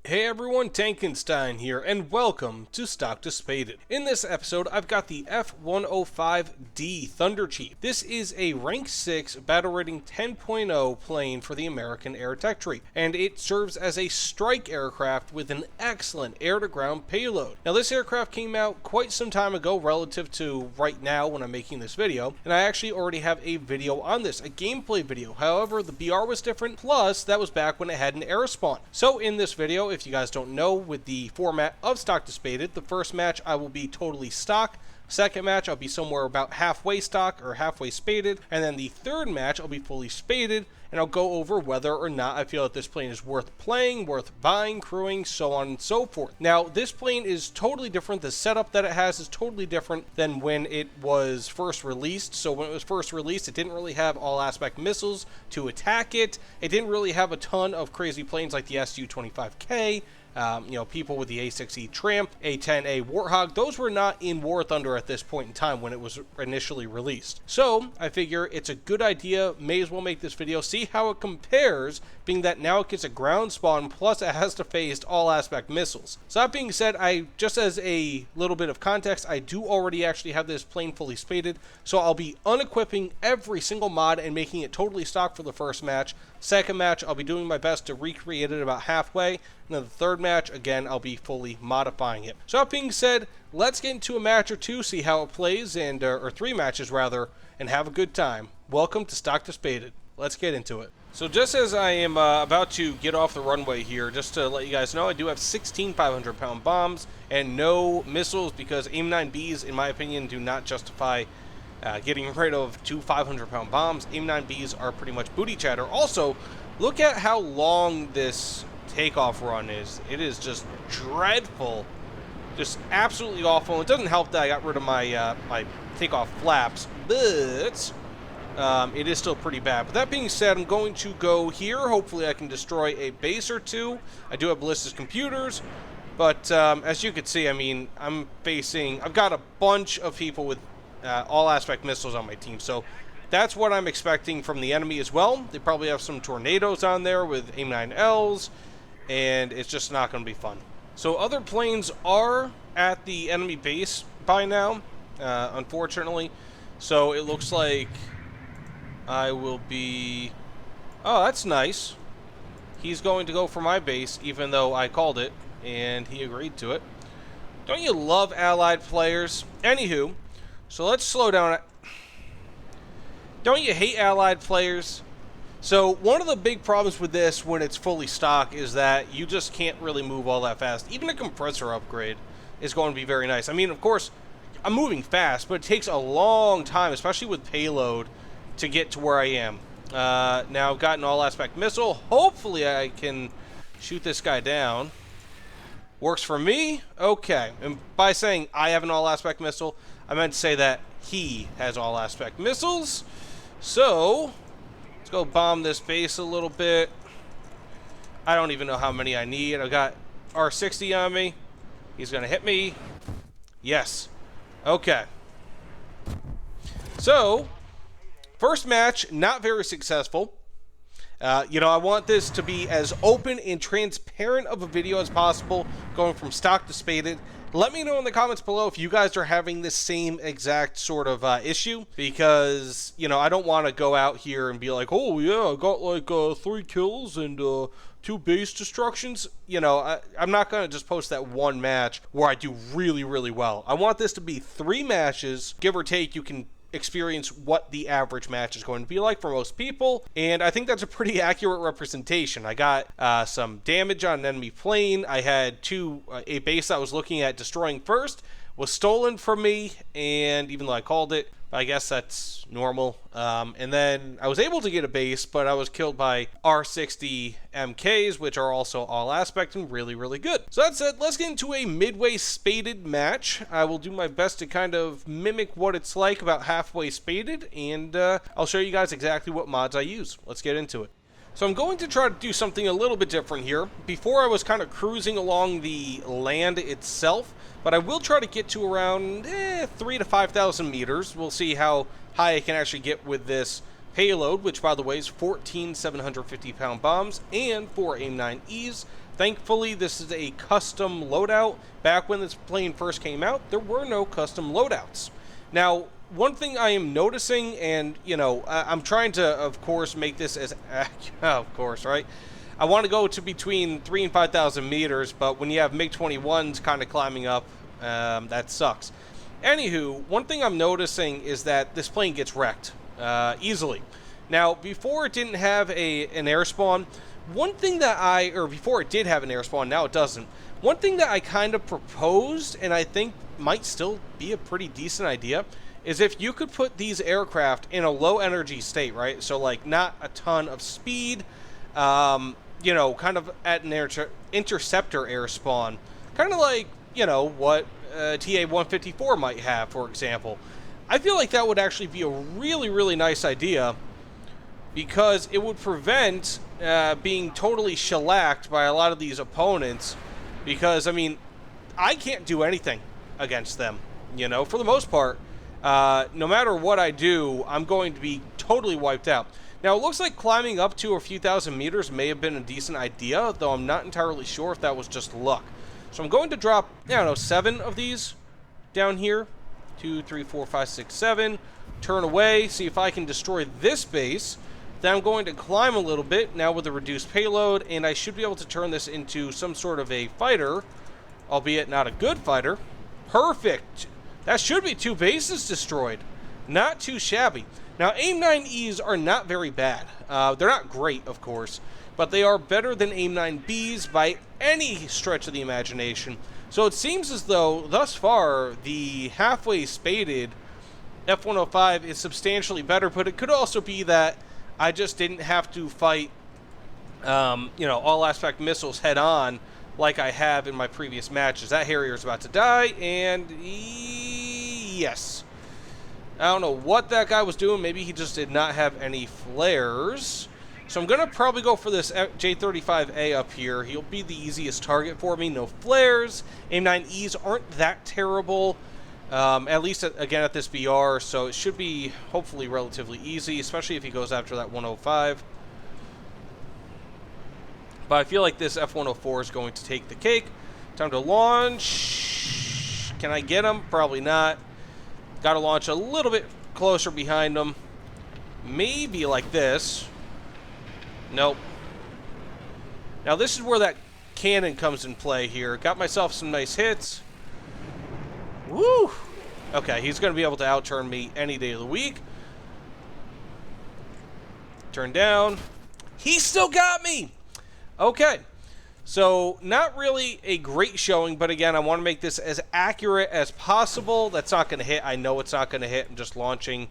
Hey everyone, Tankenstein here, and welcome to Stock to Spaded. In this episode, I've got the F-105D Thunderchief. This is a rank 6 battle rating 10.0 plane for the American Air Tech Tree, and it serves as a strike aircraft with an excellent air-to-ground payload. Now this aircraft came out quite some time ago relative to right now when I'm making this video, and I actually already have a video on this, a gameplay video. However, the BR was different, plus that was back when it had an air spawn. So in this video, if you guys don't know, with the format of Stock to Spaded, the first match I will be totally stock, second match I'll be somewhere about halfway stock or halfway spaded, and then the third match I'll be fully spaded, and I'll go over whether or not I feel that this plane is worth playing, worth buying, crewing, so on and so forth. Now this plane is totally different. The setup that it has is totally different than when it was first released. So when it was first released, it didn't really have all aspect missiles to attack it. It didn't really have a ton of crazy planes like the Su-25K. People with the A6E Tramp, A10A Warthog, those were not in War Thunder at this point in time when it was initially released. So I figure it's a good idea, may as well make this video, see how it compares, being that now it gets a ground spawn, plus it has to face all aspect missiles. So that being said, just as a little bit of context, I do already actually have this plane fully spaded, so I'll be unequipping every single mod and making it totally stock for the first match. Second match, I'll be doing my best to recreate it about halfway. And then the third match, again, I'll be fully modifying it. So that being said, let's get into a match or two, see how it plays, and or three matches rather, and have a good time. Welcome to Stock to Spaded. Let's get into it. So just as I am about to get off the runway here, just to let you guys know, I do have 16 500-pound bombs and no missiles because AIM-9Bs, in my opinion, do not justify getting rid of two 500-pound bombs. AIM-9Bs are pretty much booty chatter. Also, look at how long this takeoff run is. It is just dreadful, just absolutely awful. It doesn't help that I got rid of my my takeoff flaps, but it is still pretty bad. But that being said, I'm going to go here. Hopefully I can destroy a base or two. I do have ballistic computers, but as you can see, I mean, I've got a bunch of people with all aspect missiles on my team, so that's what I'm expecting from the enemy as well. They probably have some tornadoes on there with AIM-9Ls, and it's just not going to be fun. So other planes are at the enemy base by now, unfortunately. So it looks like I will be... Oh, that's nice. He's going to go for my base, even though I called it, and he agreed to it. Don't you love allied players? Anywho, so let's slow down. Don't you hate allied players? So one of the big problems with this when it's fully stock is that you just can't really move all that fast. Even a compressor upgrade is going to be very nice. I mean, of course, I'm moving fast, but it takes a long time, especially with payload, to get to where I am. Now I've got an all-aspect missile. Hopefully I can shoot this guy down. Works for me? Okay. And by saying I have an all-aspect missile, I meant to say that he has all-aspect missiles. So let's go bomb this base a little bit. I don't even know how many I need. I've got R60 on me. He's going to hit me. Yes. Okay. So, first match, not very successful. I want this to be as open and transparent of a video as possible, going from stock to spaded. Let me know in the comments below if you guys are having the same exact sort of issue, because, I don't want to go out here and be like, oh yeah, I got like 3 kills and 2 base destructions. I'm not going to just post that one match where I do really, really well. I want this to be 3 matches, give or take. You can experience what the average match is going to be like for most people, and I think that's a pretty accurate representation. I got some damage on an enemy plane. I had a base I was looking at destroying first was stolen from me, and even though I called it, I guess that's normal. And then I was able to get a base, but I was killed by R60 MKs, which are also all aspect and really, really good. So that said, let's get into a midway spaded match. I will do my best to kind of mimic what it's like about halfway spaded, and I'll show you guys exactly what mods I use. Let's get into it. So I'm going to try to do something a little bit different here. Before I was kind of cruising along the land itself, but I will try to get to around 3,000 to 5,000 meters. We'll see how high I can actually get with this payload, which by the way is 14 750-pound bombs and 4 AIM-9Es, Thankfully, this is a custom loadout. Back when this plane first came out, there were no custom loadouts. Now, one thing I am noticing, and, you know, I'm trying to, of course, make this as of course, right? I want to go to between 3,000 and 5,000 meters, but when you have MiG-21s kind of climbing up, that sucks. Anywho, one thing I'm noticing is that this plane gets wrecked easily. Now, before it didn't have an air spawn, one thing that before it did have an air spawn, now it doesn't. One thing that I kind of proposed, and I think might still be a pretty decent idea, is if you could put these aircraft in a low energy state, right? So, like, not a ton of speed, you know, kind of at an interceptor air spawn. Kind of like, you know, what TA-154 might have, for example. I feel like that would actually be a really, really nice idea, because it would prevent being totally shellacked by a lot of these opponents, because, I mean, I can't do anything against them, you know, for the most part. No matter what I do, I'm going to be totally wiped out. Now, it looks like climbing up to a few thousand meters may have been a decent idea, though I'm not entirely sure if that was just luck. So I'm going to drop, I don't know, 7 of these down here. 2, 3, 4, 5, 6, 7. Turn away, see if I can destroy this base. Then I'm going to climb a little bit, now with a reduced payload, and I should be able to turn this into some sort of a fighter, albeit not a good fighter. Perfect! That should be 2 bases destroyed. Not too shabby. Now, AIM-9Es are not very bad. They're not great, of course, but they are better than AIM-9Bs by any stretch of the imagination. So it seems as though, thus far, the halfway spaded F-105 is substantially better, but it could also be that I just didn't have to fight, you know, all-aspect missiles head-on like I have in my previous matches. That Harrier's about to die, and yes. I don't know what that guy was doing. Maybe he just did not have any flares. So I'm going to probably go for this J-35A up here. He'll be the easiest target for me. No flares. AIM-9Es aren't that terrible, at least, again, at this BR. So it should be, hopefully, relatively easy, especially if he goes after that 105. But I feel like this F-104 is going to take the cake. Time to launch. Can I get him? Probably not. Got to launch a little bit closer behind him. Maybe like this. Nope. Now this is where that cannon comes in play here. Got myself some nice hits. Woo! Okay, he's going to be able to outturn me any day of the week. Turn down. He still got me! Okay. So, not really a great showing, but again, I want to make this as accurate as possible. That's not going to hit. I know it's not going to hit. I'm just launching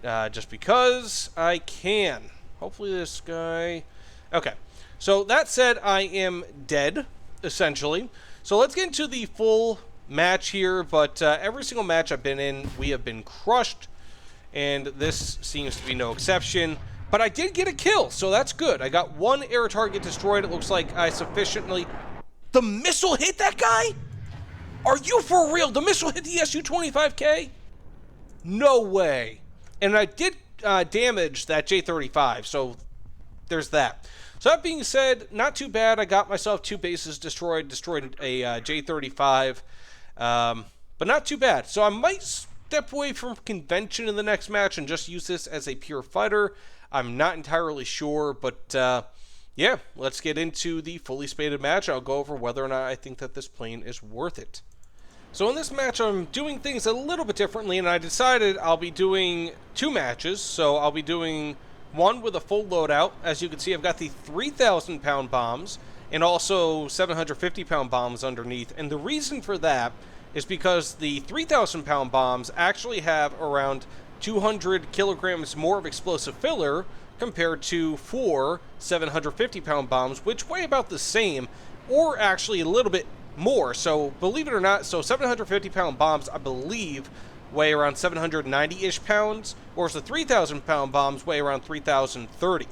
just because I can. Hopefully this guy... Okay. So, that said, I am dead, essentially. So, let's get into the full match here, but every single match I've been in, we have been crushed, and this seems to be no exception. But I did get a kill, so that's good. I got 1 air target destroyed. It looks like I sufficiently... The missile hit that guy? Are you for real? The missile hit the Su-25K? No way. And I did damage that J-35, so there's that. So that being said, not too bad. I got myself 2 bases destroyed a J-35, but not too bad. So I might step away from convention in the next match and just use this as a pure fighter. I'm not entirely sure, but yeah, let's get into the fully spaded match. I'll go over whether or not I think that this plane is worth it. So in this match, I'm doing things a little bit differently, and I decided I'll be doing 2 matches. So I'll be doing one with a full loadout. As you can see, I've got the 3,000-pound bombs and also 750-pound bombs underneath. And the reason for that is because the 3,000-pound bombs actually have around 200 kilograms more of explosive filler compared to 4 750-pound bombs, which weigh about the same, or actually a little bit more. So, believe it or not, so 750-pound bombs, I believe, weigh around 790-ish pounds, whereas the 3,000-pound bombs weigh around 3,030.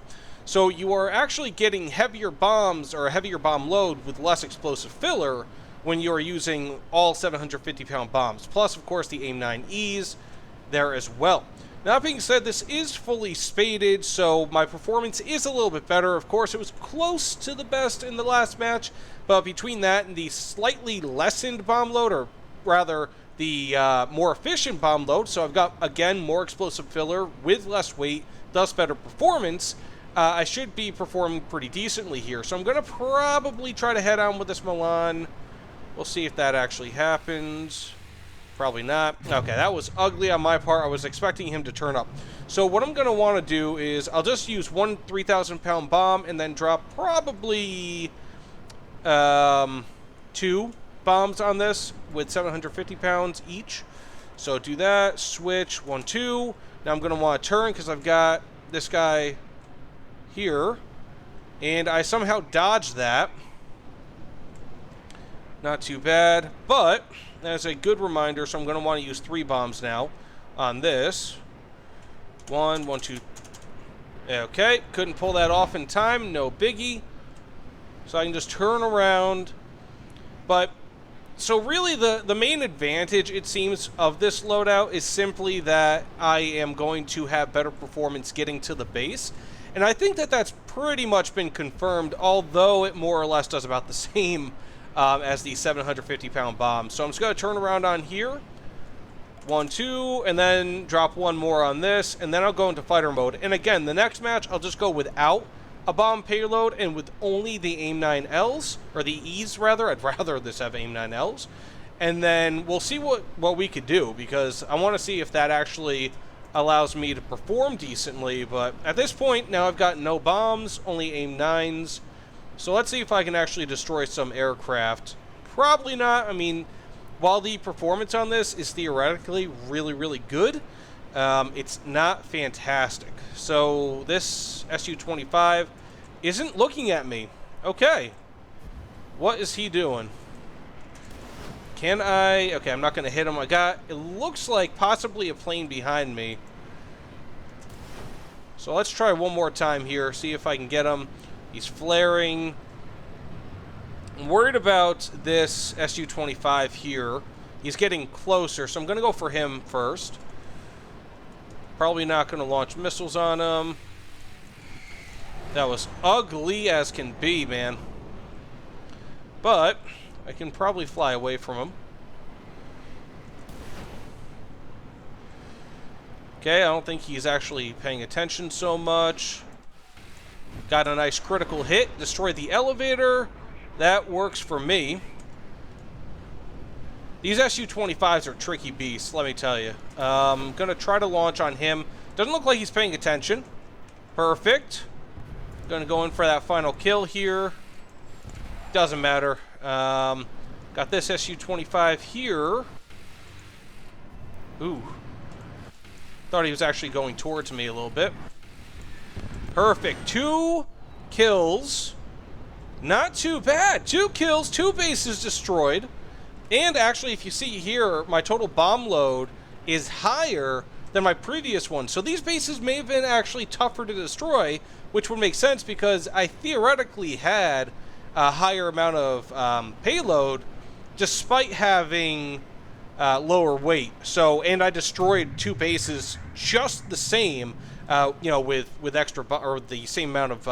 So, you are actually getting heavier bombs, or a heavier bomb load with less explosive filler when you are using all 750-pound bombs. Plus, of course, the AIM-9Es there as well. That being said, this is fully spaded, so my performance is a little bit better. Of course, it was close to the best in the last match, but between that and the slightly lessened bomb load, or rather the more efficient bomb load, so I've got, again, more explosive filler with less weight, thus better performance, I should be performing pretty decently here. So I'm going to probably try to head on with this Milan. We'll see if that actually happens. Probably not. Okay, that was ugly on my part. I was expecting him to turn up. So what I'm going to want to do is I'll just use one 3,000-pound bomb and then drop probably 2 bombs on this with 750 pounds each. So do that. Switch. 1, 2. Now I'm going to want to turn because I've got this guy here. And I somehow dodged that. Not too bad. But that's a good reminder, so I'm going to want to use 3 bombs now on this. 1, 1, 2. Okay, couldn't pull that off in time. No biggie. So I can just turn around. But, so really the main advantage, it seems, of this loadout is simply that I am going to have better performance getting to the base. And I think that that's pretty much been confirmed, although it more or less does about the same as the 750-pound bomb. So I'm just going to turn around on here. 1, 2, and then drop 1 more on this, and then I'll go into fighter mode. And again, the next match, I'll just go without a bomb payload and with only the AIM-9Ls, or the E's rather. I'd rather this have AIM-9Ls. And then we'll see what we could do, because I want to see if that actually allows me to perform decently. But at this point, now I've got no bombs, only AIM-9s. So let's see if I can actually destroy some aircraft. Probably not. I mean, while the performance on this is theoretically really, really good, it's not fantastic. So this Su-25 isn't looking at me. Okay. What is he doing? Can I... Okay, I'm not going to hit him. I got... It looks like possibly a plane behind me. So let's try one more time here. See if I can get him. He's flaring. I'm worried about this Su-25 here. He's getting closer, so I'm going to go for him first. Probably not going to launch missiles on him. That was ugly as can be, man. But I can probably fly away from him. Okay, I don't think he's actually paying attention so much. Got a nice critical hit. Destroyed the elevator. That works for me. These Su-25s are tricky beasts, let me tell you. I'm going to try to launch on him. Doesn't look like he's paying attention. Perfect. Going to go in for that final kill here. Doesn't matter. Got this Su-25 here. Ooh. Thought he was actually going towards me a little bit. Perfect. 2 kills. Not too bad. 2 kills, 2 bases destroyed. And actually, if you see here, my total bomb load is higher than my previous one. So these bases may have been actually tougher to destroy, which would make sense because I theoretically had a higher amount of payload despite having lower weight. So, and I destroyed 2 bases just the same, you know, with extra, or the same amount of,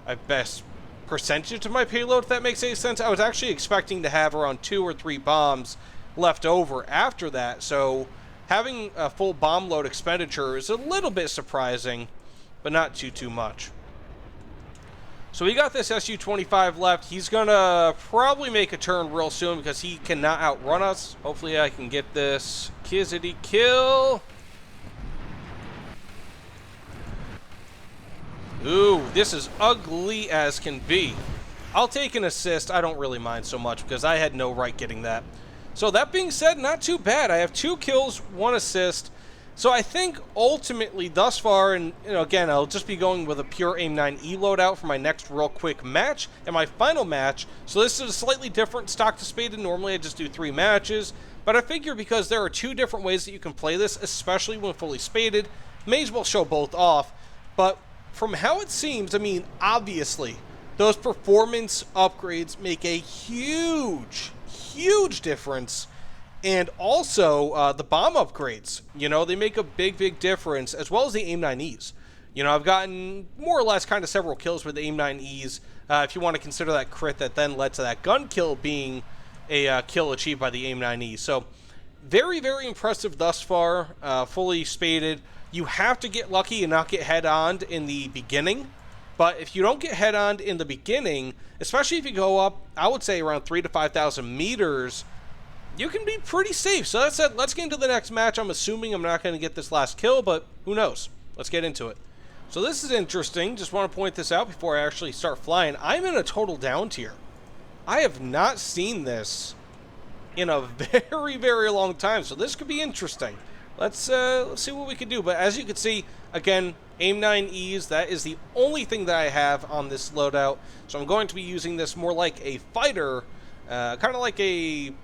I best percentage of my payload, if that makes any sense. I was actually expecting to have around 2 or 3 bombs left over after that, so having a full bomb load expenditure is a little bit surprising, but not too much. So we got this Su-25 left. He's gonna probably make a turn real soon because he cannot outrun us. Hopefully I can get this Kizzity kill. Ooh, this is ugly as can be. I'll take an assist. I don't really mind so much because I had no right getting that. So that being said, not too bad. I have 2 kills, 1 assist. So I think ultimately thus far, and you know, again, I'll just be going with a pure AIM-9E loadout for my next real quick match and my final match. So this is a slightly different stock to Spaded. Normally I just do 3 matches. But I figure because there are 2 different ways that you can play this, especially when fully Spaded, may as well show both off. But from how it seems, I mean, obviously, those performance upgrades make a huge difference. And also, the bomb upgrades, you know, they make a big difference, as well as the AIM-9Es. You know, I've gotten more or less kind of several kills with the AIM-9Es, if you want to consider that crit that then led to that gun kill being a kill achieved by the AIM-9Es. So, very impressive thus far, fully spaded. You have to get lucky and not get head-on in the beginning. But if you don't get head-on in the beginning, especially if you go up, I would say around 3,000 to 5,000 meters, you can be pretty safe. So that said, let's get into the next match. I'm assuming I'm not going to get this last kill, but who knows? Let's get into it. So this is interesting. Just want to point this out before I actually start flying. I'm in a total down tier. I have not seen this in a very long time, so this could be interesting. Let's see what we can do. But as you can see, again, AIM-9Es, that is the only thing that I have on this loadout. So I'm going to be using this more like a fighter, kind of like an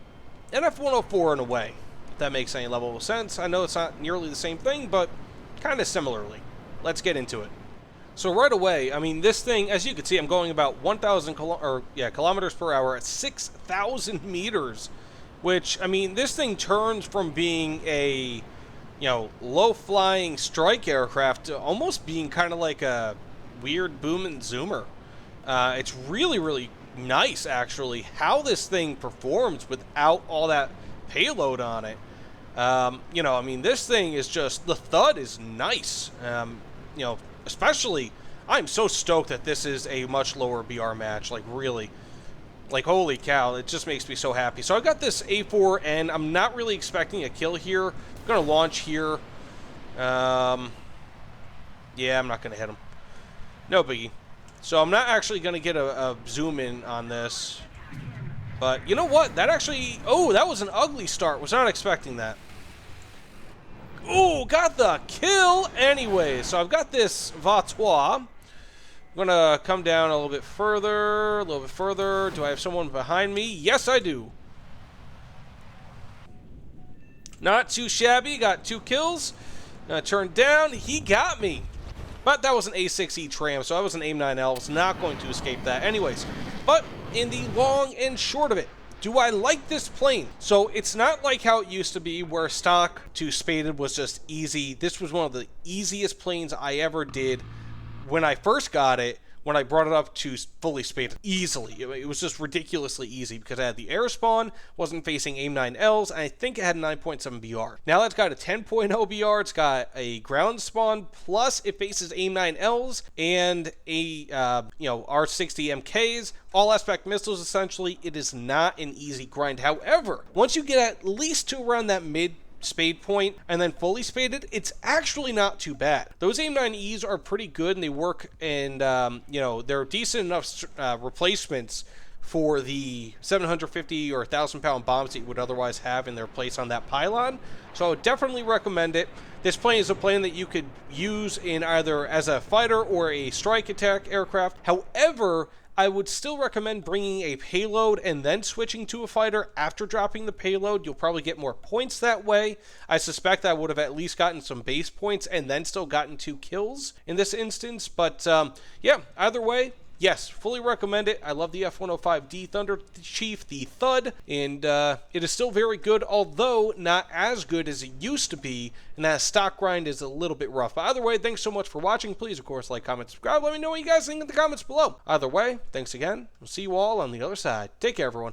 F-104 in a way, if that makes any level of sense. I know it's not nearly the same thing, but kind of similarly. Let's get into it. So right away, I mean, this thing, as you can see, I'm going about 1,000 kilometers per hour at 6,000 meters, which, I mean, this thing turns from being a, you know, low-flying strike aircraft to almost being kind of like a weird boom and zoomer. It's really nice, actually, how this thing performs without all that payload on it. You know, I mean, this thing is just, the Thud is nice. You know, especially, I'm so stoked that this is a much lower BR match, like, really. Like, holy cow, it just makes me so happy. So I got this A4N. I'm not really expecting a kill here. I'm going to launch here. Yeah, I'm not going to hit him. No biggie. So I'm not actually going to get a zoom in on this. But you know what? That actually... Oh, that was an ugly start. Was not expecting that. Oh, got the kill anyway. So I've got this Vautois. I'm going to come down a little bit further. Do I have someone behind me? Yes, I do. Not too shabby. Got 2 kills. Turn down. He got me. But that was an A6E tram, so I was an AIM-9L. Was not going to escape that anyways. But in the long and short of it, do I like this plane? So it's not like how it used to be where stock to Spaded was just easy. This was one of the easiest planes I ever did when I first got it. When I brought it up to fully spaded easily. It was just ridiculously easy because I had the air spawn, wasn't facing AIM-9Ls, and I think it had 9.7 BR. Now that's got a 10.0 BR, it's got a ground spawn, plus it faces AIM-9Ls and a, you know, R60 MKs, all aspect missiles essentially. It is not an easy grind. However, once you get at least to around that mid spade point and then fully spaded, it's actually not too bad. Those AIM-9Es are pretty good and they work, and you know, they're decent enough replacements for the 750 or 1,000 pound bombs that you would otherwise have in their place on that pylon. So I would definitely recommend it. This plane is a plane that you could use in either as a fighter or a strike attack aircraft. However, I would still recommend bringing a payload and then switching to a fighter after dropping the payload. You'll probably get more points that way. I suspect I would have at least gotten some base points and then still gotten 2 kills in this instance. But yeah, either way, yes, fully recommend it. I love the F-105D Thunderchief, the Thud, and it is still very good, although not as good as it used to be, and that stock grind is a little bit rough. But either way, thanks so much for watching. Please, of course, like, comment, subscribe. Let me know what you guys think in the comments below. Either way, thanks again. We'll see you all on the other side. Take care, everyone.